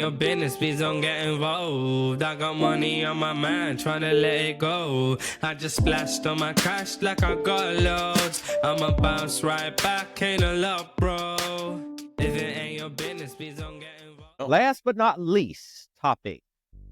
your business, please don't get involved. I got money on my mind, tryna let it go. I just splashed on my cash like I got loads. I'ma bounce right back, ain't a lot, bro. If it ain't your business, please don't get involved. Last but not least topic.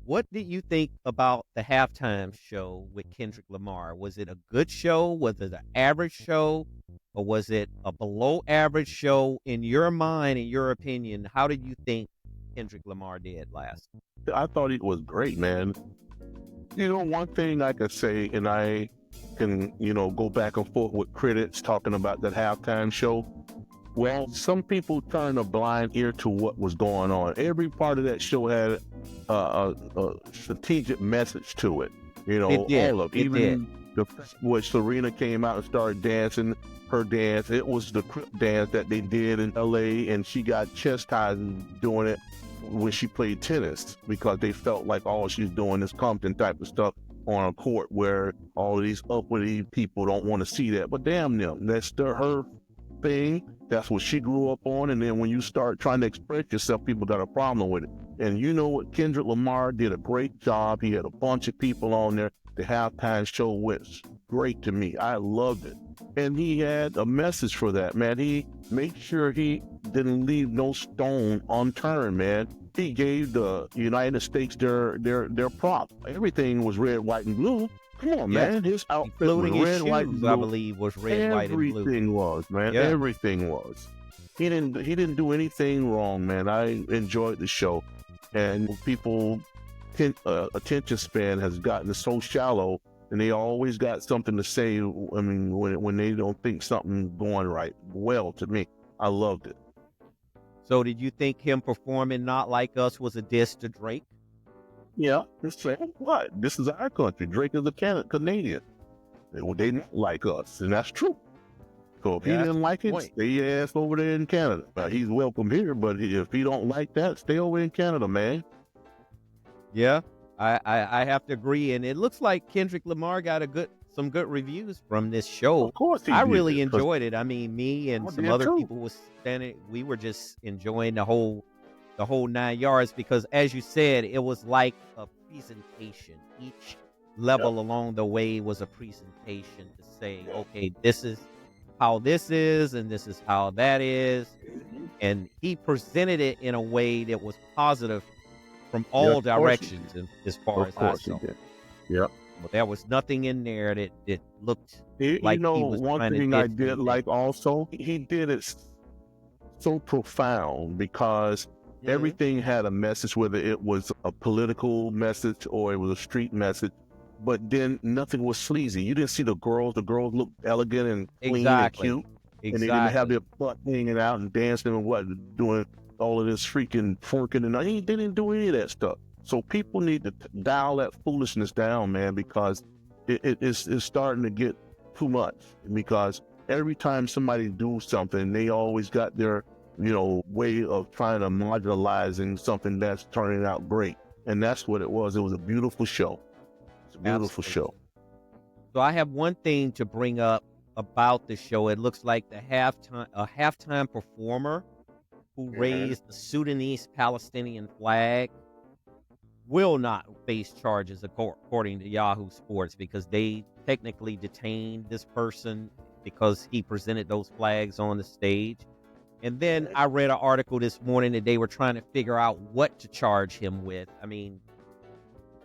What did you think about the halftime show with Kendrick Lamar? Was it a good show? Was it an average show? Or was it a below average show? In your mind, in your opinion, how did you think Kendrick Lamar did last? I thought it was great, man. You know, one thing I could say, and I can, go back and forth with critics talking about that halftime show. Well, some people turned a blind ear to what was going on. Every part of that show had a strategic message to it. All of it. Even when Serena came out and started dancing, her dance, it was the Crip dance that they did in LA, and she got chastised doing it when she played tennis because they felt like all she's doing is Compton type of stuff on a court where all of these uppity people don't want to see that. But damn them, that's her thing. That's what she grew up on. And then when you start trying to express yourself, people got a problem with it. And you know what? Kendrick Lamar did a great job. He had a bunch of people on there. The halftime show was great to me. I loved it. And he had a message for that, man. He made sure he didn't leave no stone unturned, man. He gave the United States their prop. Everything was red, white, and blue. Come on, man. His outfit was red, white, and blue. I believe was red, white, and blue. Everything was, man. Yeah. Everything was. He didn't do anything wrong, man. I enjoyed the show. And people attention span has gotten so shallow, and they always got something to say. I mean, when they don't think something's going right. Well, to me, I loved it. So did you think him performing Not Like Us was a diss to Drake? Yeah, just saying, what? This is our country. Drake is a Canadian. They not like us, and that's true. So if he didn't like it, stay your ass over there in Canada. He's welcome here, but if he don't like that, stay over in Canada, man. Yeah, I have to agree. And it looks like Kendrick Lamar got some good reviews from this show. Of course he I did. really enjoyed it. I mean, me and some other people was standing, we were just enjoying the whole 9 yards, because as you said, it was like a presentation. Each level along the way was a presentation to say, okay, this is how this is, and this is how that is. And he presented it in a way that was positive from all directions, as far as I saw. Yep. But there was nothing in there that looked like he was one trying thing to I did like also, he did it so profound because everything had a message, whether it was a political message or it was a street message, but then nothing was sleazy. You didn't see the girls. The girls looked elegant and clean and cute. And they didn't have their butt hanging out and dancing and doing all of this freaking twerking. And they didn't do any of that stuff. So people need to dial that foolishness down, man, because it's starting to get too much. Because every time somebody do something, they always got their way of trying to marginalizing something that's turning out great. And that's what it was. It was a beautiful show. It's a beautiful show. So I have one thing to bring up about the show. It looks like a halftime performer who raised the Sudanese Palestinian flag will not face charges, according to Yahoo Sports, because they technically detained this person because he presented those flags on the stage. And then I read an article this morning that they were trying to figure out what to charge him with. I mean,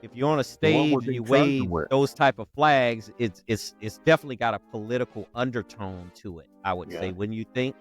if you're on a stage and you wave those type of flags, it's definitely got a political undertone to it, I would say. Wouldn't you think?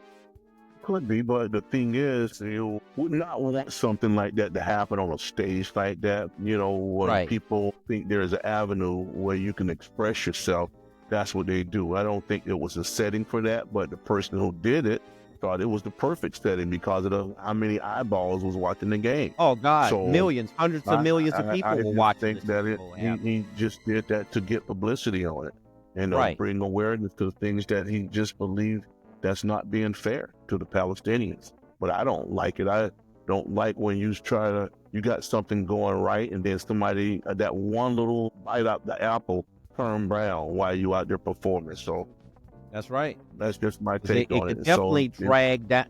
Could be, but the thing is, you would not want something like that to happen on a stage like that. When people think there's an avenue where you can express yourself, that's what they do. I don't think it was a setting for that, but the person who did it thought it was the perfect setting because of how many eyeballs was watching the game. Oh God, so millions, hundreds of millions of people were watching. I think that he just did that to get publicity on it and bring awareness to the things that he just believed that's not being fair to the Palestinians. But I don't like it. I don't like when you got something going right and then somebody, that one little bite out the apple turn brown while you out there performing. So that's right. That's just my take on it. It could definitely drag that.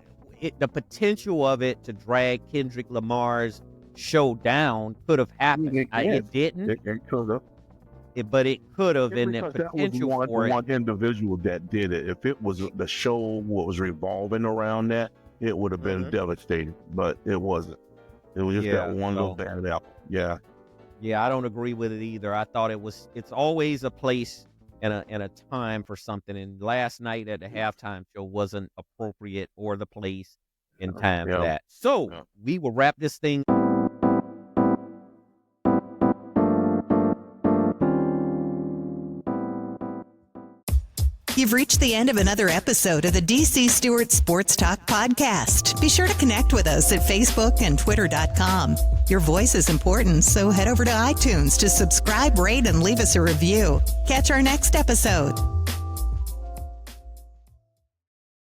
The potential of it to drag Kendrick Lamar's show down could have happened. It didn't. It could have. But it could have, and the Because that was potential one, for it. one individual that did it. If it was the show what was revolving around that, it would have been devastating. But it wasn't. It was just that one little bad apple. Yeah. Yeah, I don't agree with it either. I thought it's always a place and a time for something. And last night at the halftime show wasn't appropriate or the place and time for that. So we will wrap this thing. You've reached the end of another episode of the DC Stewart Sports Talk podcast. Be sure to connect with us at Facebook and Twitter.com. Your voice is important, so head over to iTunes to subscribe, rate, and leave us a review. Catch our next episode.